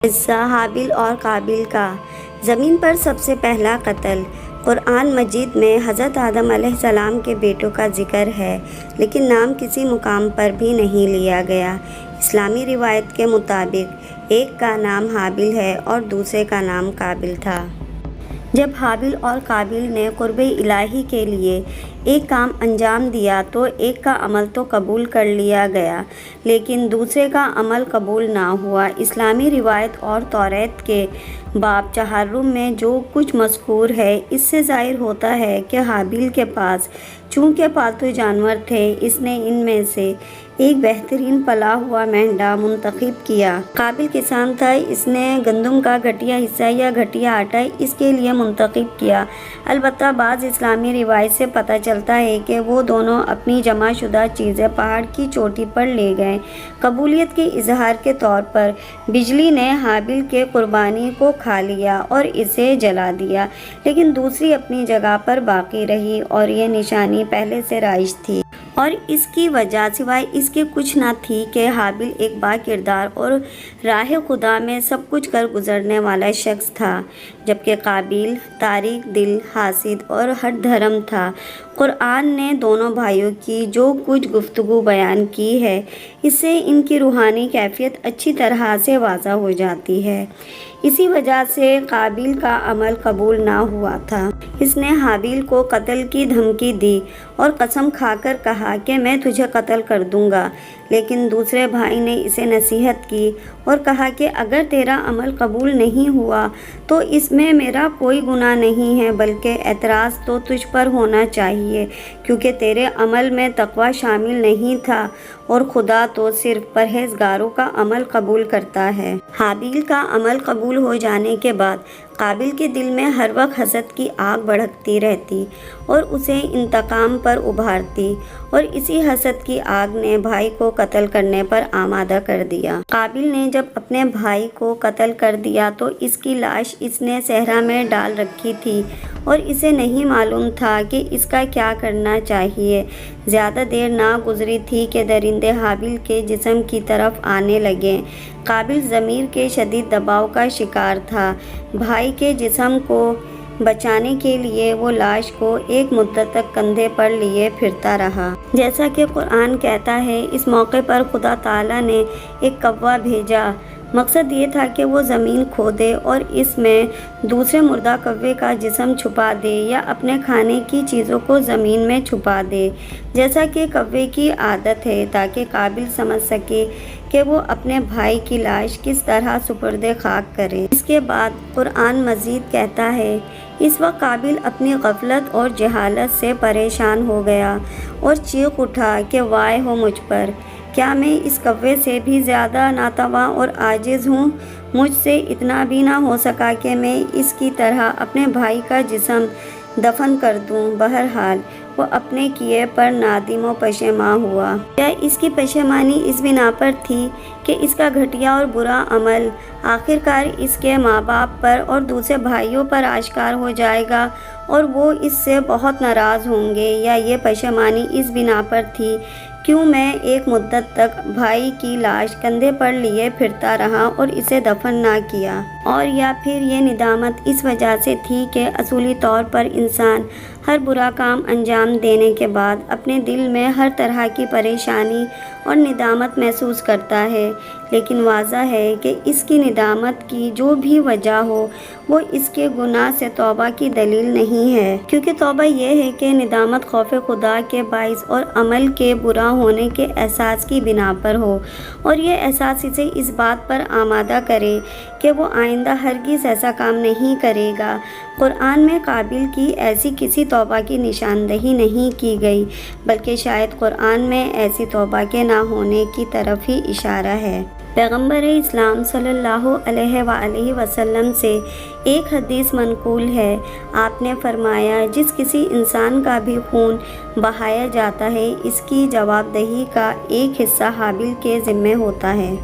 قصہ حابیل اور قابیل کا۔ زمین پر سب سے پہلا قتل۔ قرآن مجید میں حضرت آدم علیہ السلام کے بیٹوں کا ذکر ہے، لیکن نام کسی مقام پر بھی نہیں لیا گیا۔ اسلامی روایت کے مطابق ایک کا نام حابیل ہے اور دوسرے کا نام قابیل تھا۔ جب حابیل اور قابیل نے قرب الہی کے لیے ایک کام انجام دیا تو ایک کا عمل تو قبول کر لیا گیا، لیکن دوسرے کا عمل قبول نہ ہوا۔ اسلامی روایت اور توریت کے باب چہارم میں جو کچھ مذکور ہے، اس سے ظاہر ہوتا ہے کہ حابیل کے پاس چونکہ پالتو جانور تھے، اس نے ان میں سے ایک بہترین پلا ہوا مینڈا منتخب کیا۔ قابیل کسان تھا، اس نے گندم کا گھٹیا حصہ یا گھٹیا آٹا اس کے لیے منتخب کیا۔ البتہ بعض اسلامی روایت سے پتہ چلتا ہے کہ وہ دونوں اپنی جمع شدہ چیزیں پہاڑ کی چوٹی پر لے گئے۔ قبولیت کے اظہار کے طور پر بجلی نے حابیل کے قربانی کو کھا لیا اور اسے جلا دیا، لیکن دوسری اپنی جگہ پر باقی رہی، اور یہ نشانی پہلے سے رائج تھی۔ اور اس کی وجہ سوائے اس کے کچھ نہ تھی کہ حابیل ایک با کردار اور راہ خدا میں سب کچھ کر گزرنے والا شخص تھا، جبکہ قابیل تاریک دل، حاسد اور ہٹ دھرم تھا۔ قرآن نے دونوں بھائیوں کی جو کچھ گفتگو بیان کی ہے، اس سے ان کی روحانی کیفیت اچھی طرح سے واضح ہو جاتی ہے۔ اسی وجہ سے قابیل کا عمل قبول نہ ہوا تھا۔ اس نے حابیل کو قتل کی دھمکی دی اور قسم کھا کر کہا کہ میں تجھے قتل کر دوں گا، لیکن دوسرے بھائی نے اسے نصیحت کی اور کہا کہ اگر تیرا عمل قبول نہیں ہوا تو اس میں میرا کوئی گناہ نہیں ہے، بلکہ اعتراض تو تجھ پر ہونا چاہیے، کیونکہ تیرے عمل میں تقوی شامل نہیں تھا، اور خدا تو صرف پرہیزگاروں کا عمل قبول کرتا ہے۔ حابیل کا عمل قبول ہو جانے کے بعد قابیل کے دل میں ہر وقت حسد کی آگ بھڑکتی رہتی اور اسے انتقام پر ابھارتی، اور اسی حسد کی آگ نے بھائی کو قتل کرنے پر آمادہ کر دیا۔ قابیل نے جب اپنے بھائی کو قتل کر دیا تو اس کی لاش اس نے صحرا میں ڈال رکھی تھی، اور اسے نہیں معلوم تھا کہ اس کا کیا کرنا چاہیے۔ زیادہ دیر نہ گزری تھی کہ درندے حابیل کے جسم کی طرف آنے لگے۔ قابیل ضمیر کے شدید دباؤ کا شکار تھا۔ بھائی کے جسم کو بچانے کے لیے وہ لاش کو ایک مدت تک کندھے پر لیے پھرتا رہا۔ جیسا کہ قرآن کہتا ہے، اس موقع پر خدا تعالیٰ نے ایک کوا بھیجا۔ مقصد یہ تھا کہ وہ زمین کھودے اور اس میں دوسرے مردہ کوے کا جسم چھپا دے یا اپنے کھانے کی چیزوں کو زمین میں چھپا دے، جیسا کہ کوے کی عادت ہے، تاکہ قابیل سمجھ سکے کہ وہ اپنے بھائی کی لاش کس طرح سپرد خاک کرے۔ اس کے بعد قرآن مزید کہتا ہے، اس وقت قابیل اپنی غفلت اور جہالت سے پریشان ہو گیا اور چیخ اٹھا کہ وائے ہو مجھ پر! کیا میں اس کوے سے بھی زیادہ ناتواں اور عاجز ہوں؟ مجھ سے اتنا بھی نہ ہو سکا کہ میں اس کی طرح اپنے بھائی کا جسم دفن کر دوں۔ بہرحال وہ اپنے کیے پر نادم و پشیماں ہوا۔ کیا اس کی پشیمانی اس بنا پر تھی کہ اس کا گھٹیا اور برا عمل آخرکار اس کے ماں باپ پر اور دوسرے بھائیوں پر آشکار ہو جائے گا اور وہ اس سے بہت ناراض ہوں گے، یا یہ پشیمانی اس بنا پر تھی کیوں میں ایک مدت تک بھائی کی لاش کندھے پر لیے پھرتا رہا اور اسے دفن نہ کیا؟ اور یا پھر یہ ندامت اس وجہ سے تھی کہ اصولی طور پر انسان ہر برا کام انجام دینے کے بعد اپنے دل میں ہر طرح کی پریشانی اور ندامت محسوس کرتا ہے، لیکن واضح ہے کہ اس کی ندامت کی جو بھی وجہ ہو، وہ اس کے گناہ سے توبہ کی دلیل نہیں ہے، کیونکہ توبہ یہ ہے کہ ندامت خوف خدا کے باعث اور عمل کے برا ہونے کے احساس کی بنا پر ہو، اور یہ احساس اسے اس بات پر آمادہ کرے کہ وہ آئندہ ہرگز ایسا کام نہیں کرے گا۔ قرآن میں قابیل کی ایسی کسی توبہ کی نشاندہی نہیں کی گئی، بلکہ شاید قرآن میں ایسی توبہ کے نہ ہونے کی طرف ہی اشارہ ہے۔ پیغمبر اسلام صلی اللہ علیہ وآلہ وسلم سے ایک حدیث منقول ہے، آپ نے فرمایا، جس کسی انسان کا بھی خون بہایا جاتا ہے، اس کی جواب دہی کا ایک حصہ حابیل کے ذمہ ہوتا ہے۔